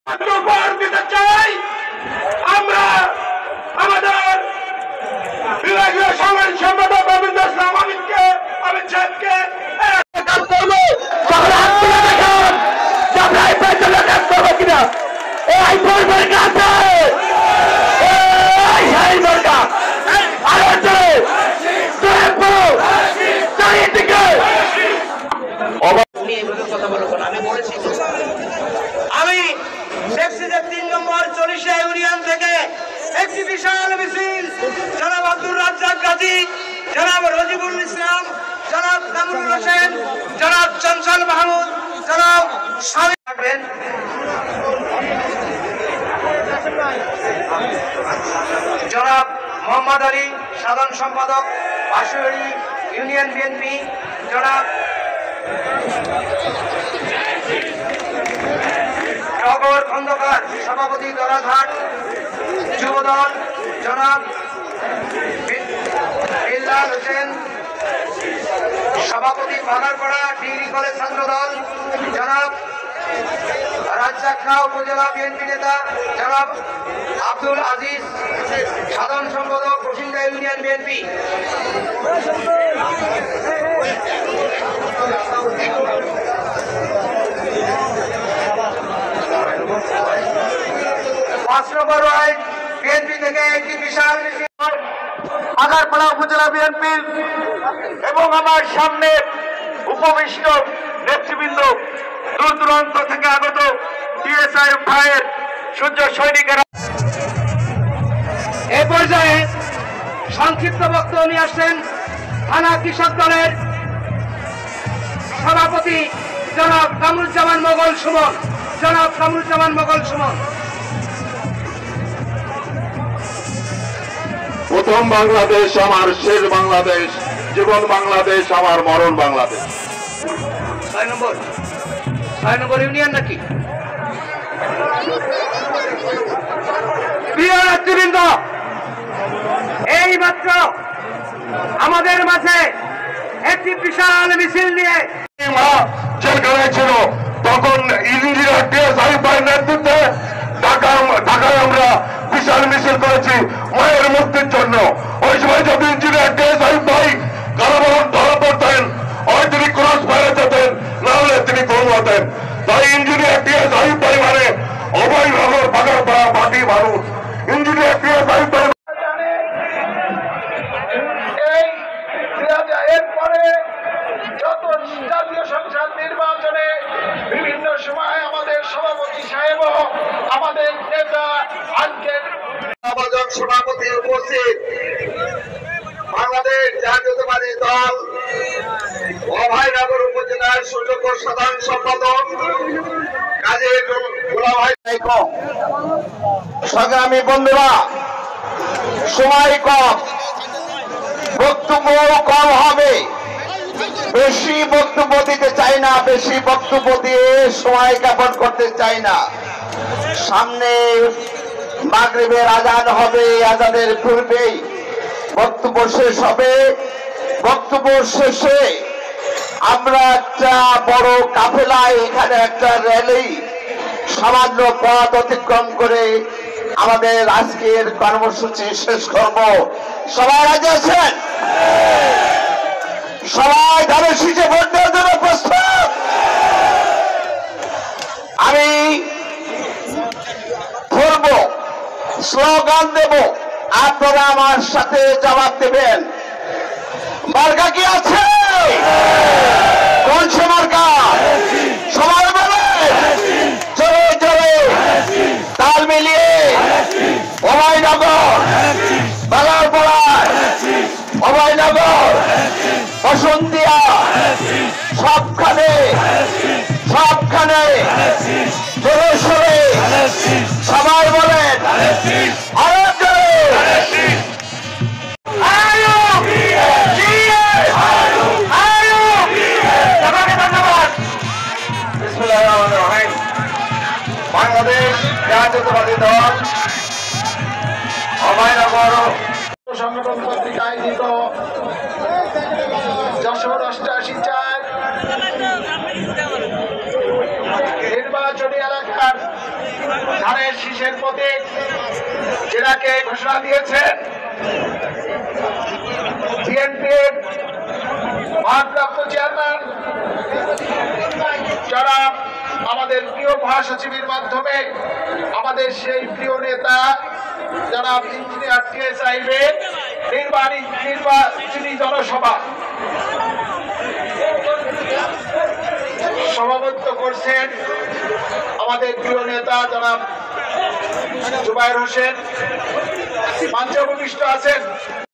উপহার দিতে চাই। আমরা আমাদের বিভাগীয় সাংগঠনিক সম্পাদক রবীন্দ্র ইসলাম আমিনকে আমিন সাহেবকে কাজ করবো। কিনা এই পরিবারের কাছে আমি দেখছি যে 3 নম্বর 40 ইউনিয়ন থেকে একটি বিশাল মিছিল জনাব আব্দুর রাজ্জাক গাজী, জনাব রজিবুল ইসলাম, জনাব কামরুল হোসেন, জনাব চঞ্চল মাহমুদ, জনাব স্বামী থাকবেন। জনাব মোহাম্মদ আলী সাধারণ সম্পাদক বাঁশবাড়ি ইউনিয়ন বিএনপি, জনাব টগর খন্দকার সভাপতি দরাঘাট যুবদল, জনাব বিল্লাল হোসেন সভাপতি বাগারপাড়া ডিগ্রি কলেজ ছাত্রদল, জনাব রাজ্জাকখাঁ উপজেলা বিএনপি নেতা জনাব আব্দুল আজিজ সাধারণ সম্পাদক বসিন্দা ইউনিয়ন বিএনপি। 5 নম্বর ওয়ার্ড বিএনপি থেকে একটি বিশাল মিছিল আগারপাড়া উপজেলা বিএনপির এবং আমার সামনে উপবিষ্ট নেতৃবৃন্দ, দূর দূরান্ত থেকে আগত টিএসআই ভাইয়ের সূর্য সৈনিকেরা এ পর্যায়ে সংক্ষিপ্ত বক্তব্য নিয়ে আসছেন থানা কৃষক দলের সভাপতি জনাব কামরুজ্জামান মোগল সুমন। জনাব কামরুজ্জামান মোগল সুমন। প্রথম বাংলাদেশ আমার শেষ বাংলাদেশ, জীবন বাংলাদেশ আমার মরণ বাংলাদেশ। 6 নম্বর ইউনিয়ন নাকি? প্রিয় নেতৃবৃন্দ, এই মাত্র আমাদের মাঝে একটি বিশাল মিছিল নিয়ে জেলখানায় ছিল, তখন ইঞ্জিনিয়ার টিএস আরিফ ভাইয়ের নেতৃত্বে ঢাকায় আমরা বিশাল মিছিল করেছি মায়ের মুক্তির জন্য। ওই সময় যদি ইঞ্জিনিয়ার টিএস আরিফ ভাই কারাবরণ ধরা পড়তেন, হয় তিনি ক্রস ফায়ারে যেতেন, না হলে তিনি গরু হতেন। তাই ইঞ্জিনিয়ার টিএস আরিফ ভাই মানে অবৈধভাবে বাগারপাড়া মাটি মানুষ। ইঞ্জিনিয়ার টিএস আরিফ ভাই এরপরে যত জাতীয় সংসদ নির্বাচনে বিভিন্ন সময় আমাদের সভাপতি সাহেব, আমাদের নেতা আজকের সভাপতি উপস্থিত, বাংলাদেশ জাতীয়তাবাদী দল অভয়নগর উপজেলার সুযোগ্য সাধারণ সম্পাদক কাজী গোলাম ভাই। সংগ্রামী বন্ধুরা, সময় কম, বক্তব্য কম হবে, বেশি বক্তব্য দিতে চাই না, বেশি বক্তব্য দিয়ে সময় জ্ঞাপন করতে চাই না। সামনে মাগরিবের আজান হবে, আজানের পূর্বেই বক্তব্য শেষ হবে। বক্তব্য শেষে আমরা একটা বড় কাফেলায় এখানে একটা র্যালি সামান্য পথ অতিক্রম করে আমাদের আজকের কর্মসূচি শেষ করব। সবাই রাজি আছেন? সবাই ধারে শীষে ভোট দেওয়ার জন্য প্রস্তুত? আমি ধরব, স্লোগান দেব, আপনারা আমার সাথে জবাব দেবেন। মার্কা কি আছে? কোন সে মার্কা? সবাই বলে জোরে জোরে তাল মিলিয়ে অভয়নগর, বাগারপাড়ায়, অভয়নগর, বসন্তিয়া, সবখানে জোরে সরে সবাই বলেন আরো জোরে। বাংলাদেশ জাতীয়তাবাদী দল অভয়নগর সংগঠন কর্তৃক আয়োজিত যশোর 88-4 নির্বাচনী এলাকার ধানের শীষের প্রতীক যেটাকে ঘোষণা দিয়েছেন বিএনপির ভারপ্রাপ্ত চেয়ারম্যান যারা আমাদের প্রিয় মহাসচিবের মাধ্যমে আমাদের সেই প্রিয় নেতা যারা ইঞ্জিনিয়ার টিএস আইবে নির্বাচনী জনসভা সভাপতিত্ব করছেন আমাদের প্রিয় নেতা জনাব জুবায়ের হোসেন মঞ্চে উপবিষ্ট আছেন।